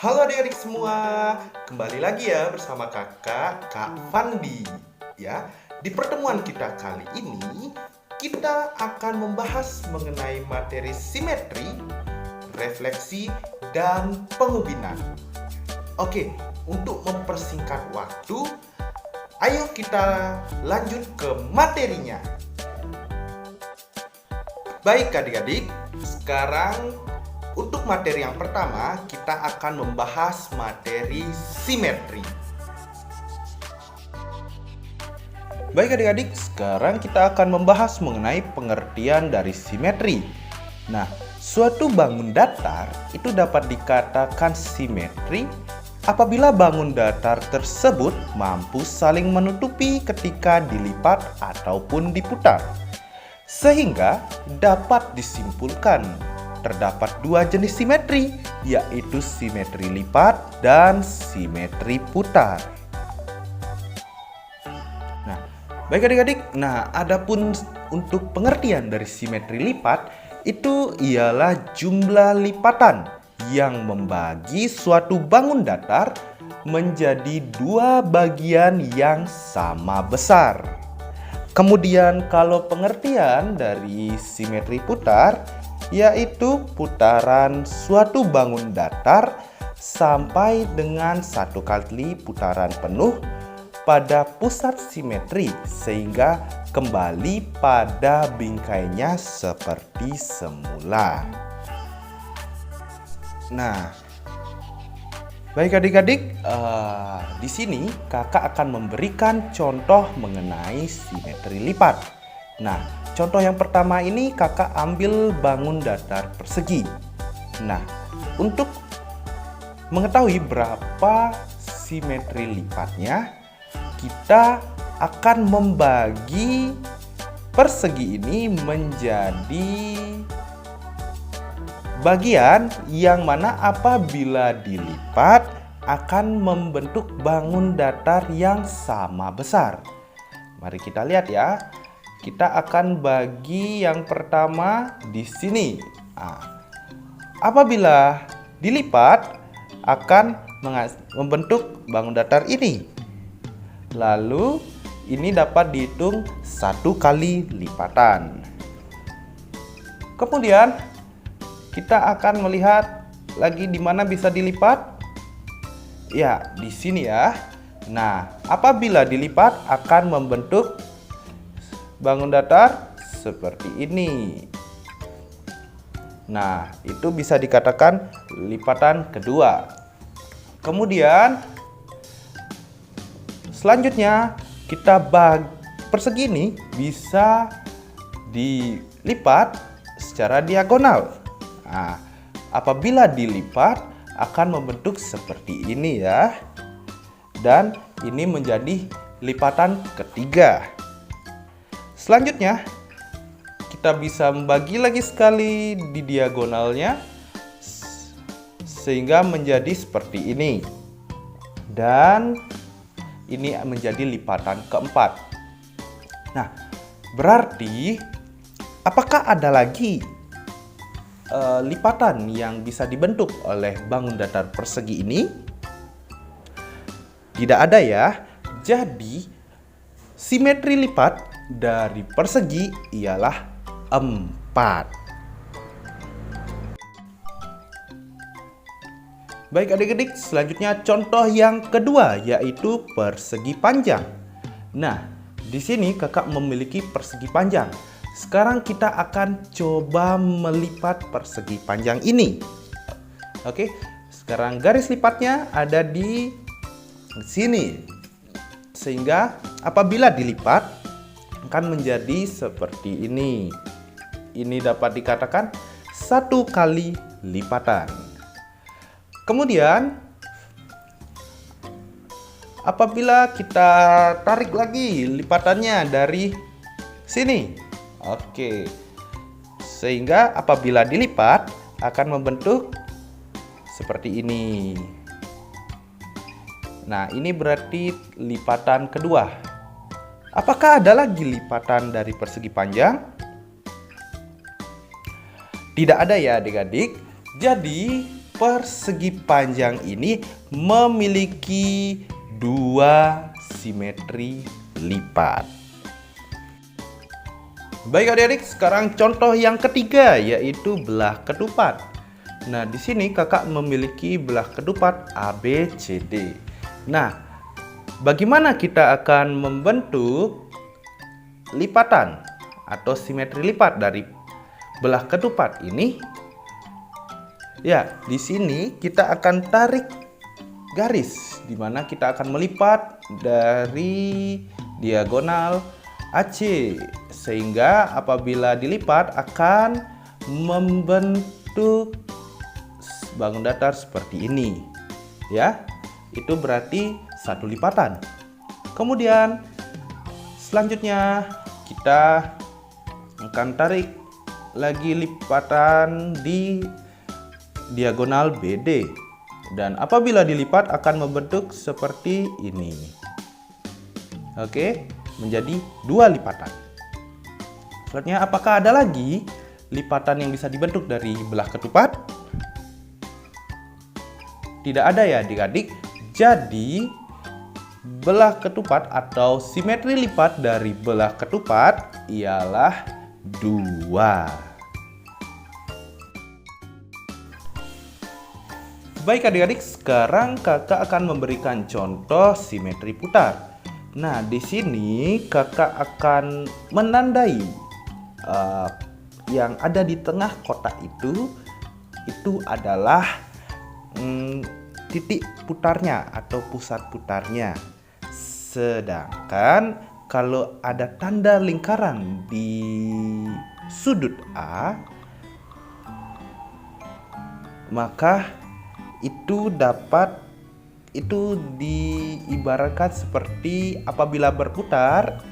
Halo adik-adik semua, kembali lagi ya bersama kakak, Kak Fandi. Ya, di pertemuan kita kali ini, kita akan membahas mengenai materi simetri, refleksi, dan pengubinan. Oke, untuk mempersingkat waktu, ayo kita lanjut ke materinya. Baik adik-adik, sekarang untuk materi yang pertama, kita akan membahas materi simetri. Baik adik-adik, sekarang kita akan membahas mengenai pengertian dari simetri. Nah, suatu bangun datar itu dapat dikatakan simetri apabila bangun datar tersebut mampu saling menutupi ketika dilipat ataupun diputar. Sehingga dapat disimpulkan terdapat dua jenis simetri, yaitu simetri lipat dan simetri putar. Nah, baik adik-adik, adapun untuk pengertian dari simetri lipat itu ialah jumlah lipatan yang membagi suatu bangun datar menjadi dua bagian yang sama besar. Kemudian kalau pengertian dari simetri putar yaitu putaran suatu bangun datar sampai dengan satu kali putaran penuh pada pusat simetri sehingga kembali pada bingkainya seperti semula. Nah, baik adik-adik, di sini kakak akan memberikan contoh mengenai simetri lipat. Nah, contoh yang pertama ini kakak ambil bangun datar persegi. Nah, untuk mengetahui berapa simetri lipatnya, kita akan membagi persegi ini menjadi bagian yang mana apabila dilipat akan membentuk bangun datar yang sama besar. Mari kita lihat ya. Kita akan bagi yang pertama di sini. Apabila dilipat akan membentuk bangun datar ini. Lalu ini dapat dihitung satu kali lipatan. Kemudian kita akan melihat lagi di mana bisa dilipat. Ya, di sini ya. Nah, apabila dilipat akan membentuk bangun datar seperti ini. Nah, itu bisa dikatakan lipatan kedua. Kemudian selanjutnya kita persegi ini bisa dilipat secara diagonal. Nah, apabila dilipat akan membentuk seperti ini ya. Dan ini menjadi lipatan ketiga. Selanjutnya kita bisa membagi lagi sekali di diagonalnya sehingga menjadi seperti ini. Dan ini menjadi lipatan keempat. Nah, berarti apakah ada lagi lipatan yang bisa dibentuk oleh bangun datar persegi ini? Tidak ada ya. Jadi simetri lipat dari persegi ialah 4. Baik adik-adik, selanjutnya contoh yang kedua yaitu persegi panjang. Nah, di sini kakak memiliki persegi panjang. Sekarang kita akan coba melipat persegi panjang ini. Oke, sekarang garis lipatnya ada di sini. Sehingga apabila dilipat akan menjadi seperti ini. Ini dapat dikatakan satu kali lipatan. Kemudian apabila kita tarik lagi lipatannya dari sini. Oke. Sehingga apabila dilipat akan membentuk seperti ini. Nah, ini berarti lipatan kedua. Apakah ada lagi lipatan dari persegi panjang? Tidak ada ya adik-adik. Jadi persegi panjang ini memiliki dua simetri lipat. Baik adik-adik, sekarang contoh yang ketiga yaitu belah ketupat. Nah, di sini kakak memiliki belah ketupat ABCD. Nah, bagaimana kita akan membentuk lipatan atau simetri lipat dari belah ketupat ini? Ya, di sini kita akan tarik garis di mana kita akan melipat dari diagonal AC sehingga apabila dilipat akan membentuk bangun datar seperti ini. Ya, itu berarti satu lipatan. Kemudian selanjutnya kita akan tarik lagi lipatan di diagonal BD dan apabila dilipat akan membentuk seperti ini. Oke, menjadi dua lipatan. Selanjutnya, apakah ada lagi lipatan yang bisa dibentuk dari belah ketupat? Tidak ada ya adik-adik. Jadi belah ketupat atau simetri lipat dari belah ketupat ialah 2. Baik adik-adik, sekarang kakak akan memberikan contoh simetri putar. Nah, di sini kakak akan menandai yang ada di tengah kotak itu adalah titik putarnya atau pusat putarnya. Sedangkan kalau ada tanda lingkaran di sudut A, maka itu diibaratkan seperti apabila berputar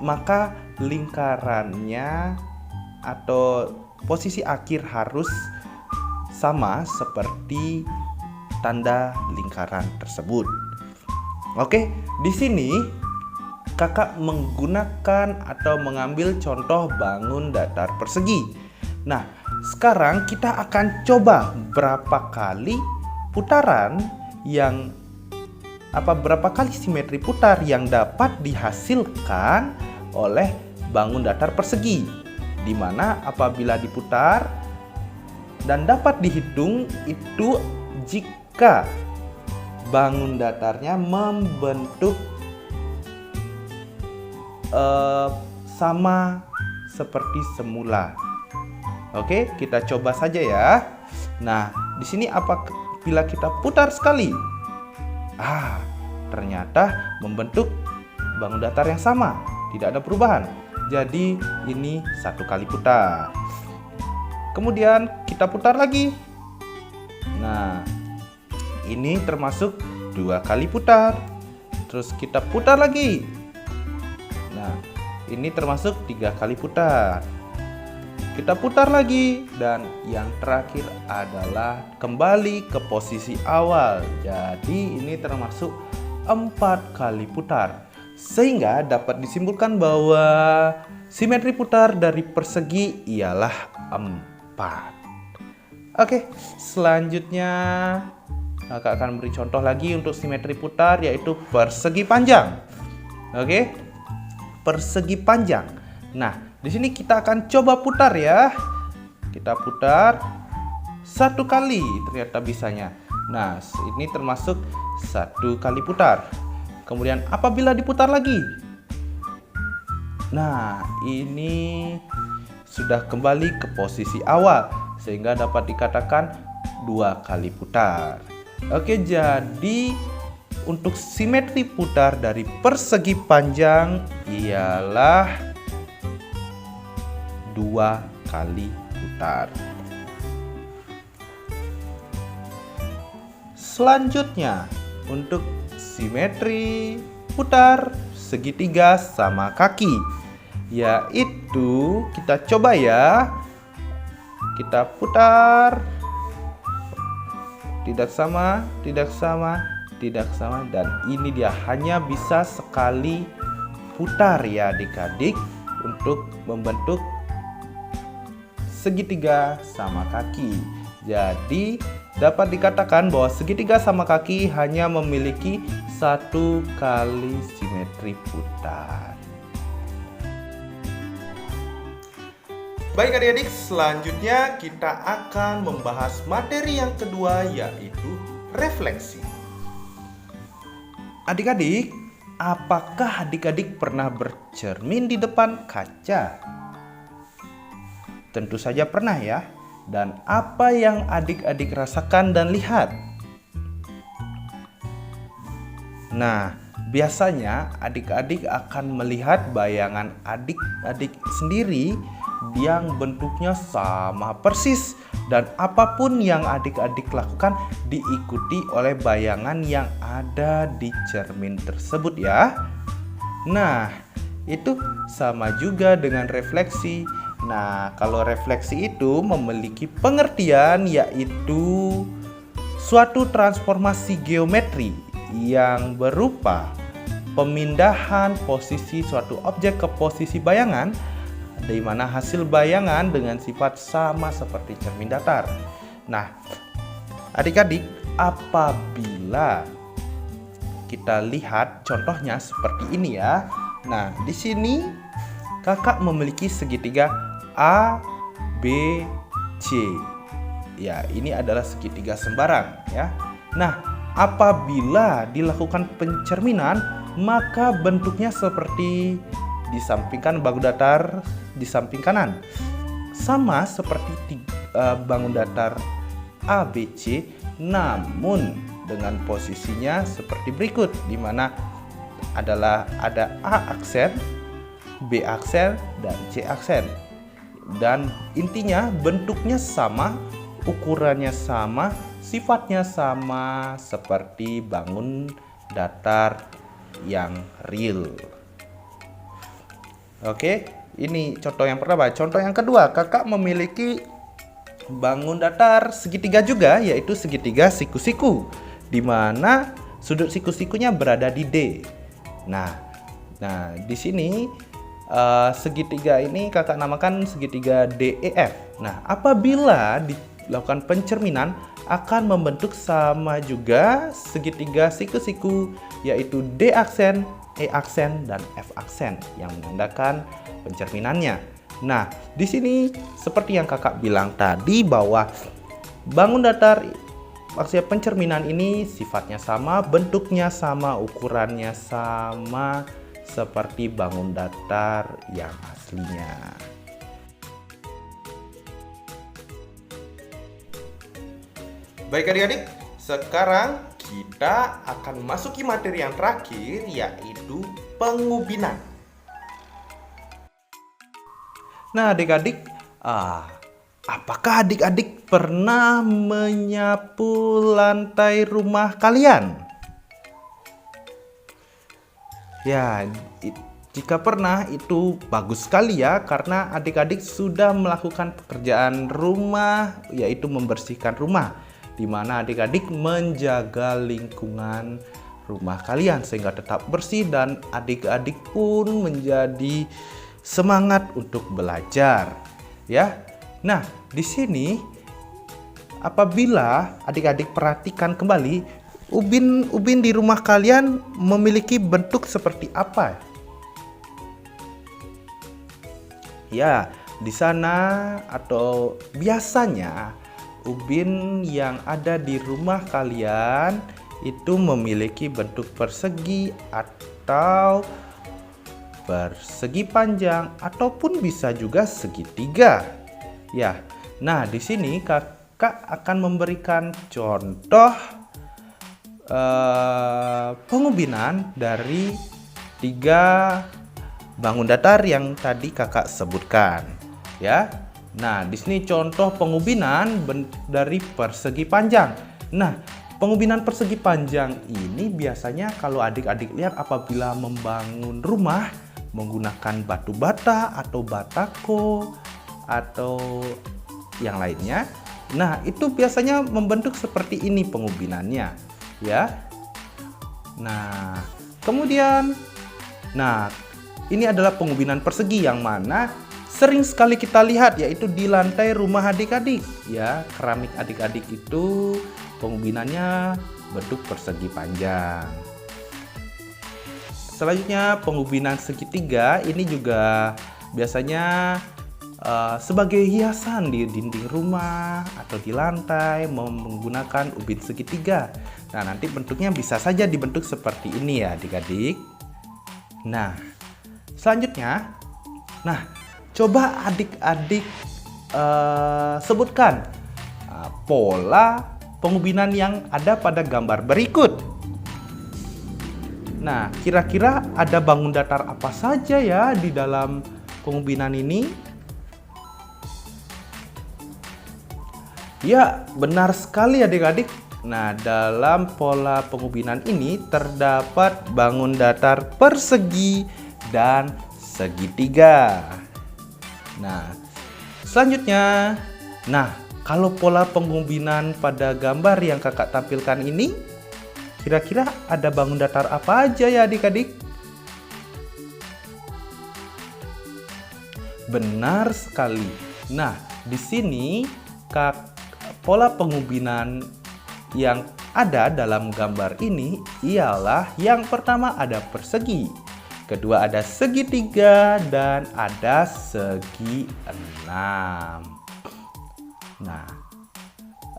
maka lingkarannya atau posisi akhir harus sama seperti tanda lingkaran tersebut. Oke, di sini kakak menggunakan atau mengambil contoh bangun datar persegi. Nah, sekarang kita akan coba berapa kali simetri putar yang dapat dihasilkan oleh bangun datar persegi, di mana apabila diputar dan dapat dihitung itu jika bangun datarnya membentuk sama seperti semula. Oke, kita coba saja ya. Nah, di sini apabila kita putar sekali, ternyata membentuk bangun datar yang sama, tidak ada perubahan. Jadi ini satu kali putar. Kemudian kita putar lagi. Nah, ini termasuk 2 kali putar. Terus kita putar lagi. Nah, ini termasuk 3 kali putar. Kita putar lagi dan yang terakhir adalah kembali ke posisi awal. Jadi ini termasuk 4 kali putar. Sehingga dapat disimpulkan bahwa simetri putar dari persegi ialah 4. Oke, selanjutnya kakak akan beri contoh lagi untuk simetri putar yaitu persegi panjang. Oke, persegi panjang. Nah, di sini kita akan coba putar ya. Kita putar 1 kali, ternyata bisanya. Nah, ini termasuk 1 kali putar. Kemudian apabila diputar lagi, nah ini sudah kembali ke posisi awal sehingga dapat dikatakan 2 kali putar. Oke, jadi untuk simetri putar dari persegi panjang ialah 2 kali putar. Selanjutnya untuk simetri putar segitiga sama kaki, yaitu kita coba ya. Kita putar, tidak sama, tidak sama, tidak sama, dan ini dia hanya bisa sekali putar ya adik-adik untuk membentuk segitiga sama kaki. Jadi dapat dikatakan bahwa segitiga sama kaki hanya memiliki satu kali simetri putar. Baik adik-adik, selanjutnya kita akan membahas materi yang kedua, yaitu refleksi. Adik-adik, apakah adik-adik pernah bercermin di depan kaca? Tentu saja pernah ya. Dan apa yang adik-adik rasakan dan lihat? Nah, biasanya adik-adik akan melihat bayangan adik-adik sendiri yang bentuknya sama persis, dan apapun yang adik-adik lakukan diikuti oleh bayangan yang ada di cermin tersebut ya. Nah, itu sama juga dengan refleksi. Nah, kalau refleksi itu memiliki pengertian, yaitu suatu transformasi geometri yang berupa pemindahan posisi suatu objek ke posisi bayangan, di mana hasil bayangan dengan sifat sama seperti cermin datar. Nah, adik-adik, apabila kita lihat contohnya seperti ini ya. Nah, di sini kakak memiliki segitiga A, B, C. Ya, ini adalah segitiga sembarang ya. Nah, apabila dilakukan pencerminan, maka bentuknya seperti disampingkan bangun datar di samping kanan, sama seperti bangun datar ABC, namun dengan posisinya seperti berikut, di mana adalah ada A aksen, B aksen, dan C aksen. Dan intinya bentuknya sama, ukurannya sama, sifatnya sama seperti bangun datar yang real. Oke, ini contoh yang pertama. Contoh yang kedua, kakak memiliki bangun datar segitiga juga, yaitu segitiga siku-siku, di mana sudut siku-sikunya berada di D. Nah, di sini segitiga ini kakak namakan segitiga DEF. Nah, apabila dilakukan pencerminan akan membentuk sama juga segitiga siku-siku, yaitu D aksen, E aksen, dan F aksen yang menandakan pencerminannya. Nah, di sini seperti yang kakak bilang tadi bahwa bangun datar maksudnya pencerminan ini sifatnya sama, bentuknya sama, ukurannya sama seperti bangun datar yang aslinya. Baik adik-adik, sekarang kita akan masuki materi yang terakhir, yaitu pengubinan. Nah adik-adik, apakah adik-adik pernah menyapu lantai rumah kalian? Ya, jika pernah itu bagus sekali ya, karena adik-adik sudah melakukan pekerjaan rumah, yaitu membersihkan rumah, di mana adik-adik menjaga lingkungan rumah kalian sehingga tetap bersih, dan adik-adik pun menjadi semangat untuk belajar ya. Nah, di sini apabila adik-adik perhatikan kembali, ubin di rumah kalian memiliki bentuk seperti apa? Ya, di sana atau biasanya ubin yang ada di rumah kalian itu memiliki bentuk persegi atau persegi panjang, ataupun bisa juga segitiga. Ya. Nah, di sini kakak akan memberikan contoh pengubinan dari 3 bangun datar yang tadi kakak sebutkan, ya. Nah, di sini contoh pengubinan dari persegi panjang. Nah, pengubinan persegi panjang ini biasanya kalau adik-adik lihat apabila membangun rumah menggunakan batu bata atau batako atau yang lainnya. Nah, itu biasanya membentuk seperti ini pengubinannya, ya. Nah, kemudian ini adalah pengubinan persegi yang mana sering sekali kita lihat, yaitu di lantai rumah adik-adik. Ya, keramik adik-adik itu pengubinannya bentuk persegi panjang. Selanjutnya pengubinan segitiga ini juga biasanya sebagai hiasan di dinding rumah atau di lantai menggunakan ubin segitiga. Nah, nanti bentuknya bisa saja dibentuk seperti ini ya adik-adik. Nah, selanjutnya, coba adik-adik sebutkan pola pengubinan yang ada pada gambar berikut. Nah, kira-kira ada bangun datar apa saja ya di dalam pengubinan ini? Ya, benar sekali adik-adik. Nah, dalam pola pengubinan ini terdapat bangun datar persegi dan segitiga. Nah, selanjutnya, kalau pola pengubinan pada gambar yang kakak tampilkan ini, kira-kira ada bangun datar apa aja ya adik-adik? Benar sekali. Nah, di sini pola pengubinan yang ada dalam gambar ini ialah yang pertama ada persegi, kedua ada segitiga, dan ada segi enam. Nah,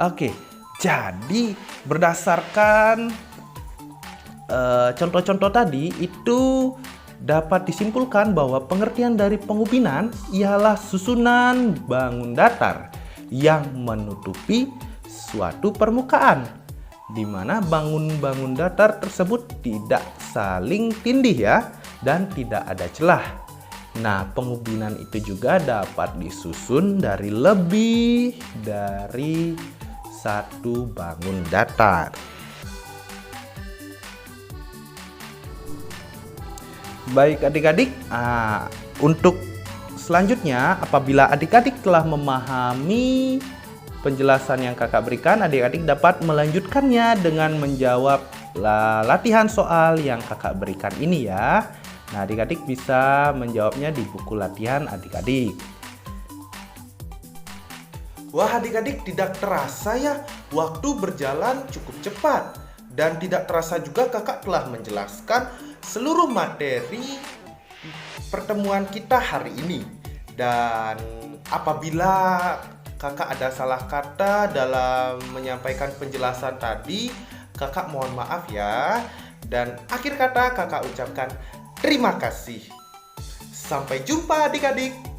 oke. Jadi berdasarkan contoh-contoh tadi itu dapat disimpulkan bahwa pengertian dari pengubinan ialah susunan bangun datar yang menutupi suatu permukaan, di mana bangun-bangun datar tersebut tidak saling tindih ya, dan tidak ada celah. Nah, pengubinan itu juga dapat disusun dari lebih dari satu bangun datar. Baik adik-adik, untuk selanjutnya, apabila adik-adik telah memahami penjelasan yang kakak berikan, adik-adik dapat melanjutkannya dengan menjawab latihan soal yang kakak berikan ini ya. Nah, adik-adik bisa menjawabnya di buku latihan adik-adik. Wah, adik-adik, tidak terasa ya, waktu berjalan cukup cepat. Dan tidak terasa juga kakak telah menjelaskan seluruh materi pertemuan kita hari ini. Dan apabila kakak ada salah kata dalam menyampaikan penjelasan tadi, kakak mohon maaf ya. Dan akhir kata kakak ucapkan terima kasih. Sampai jumpa adik-adik.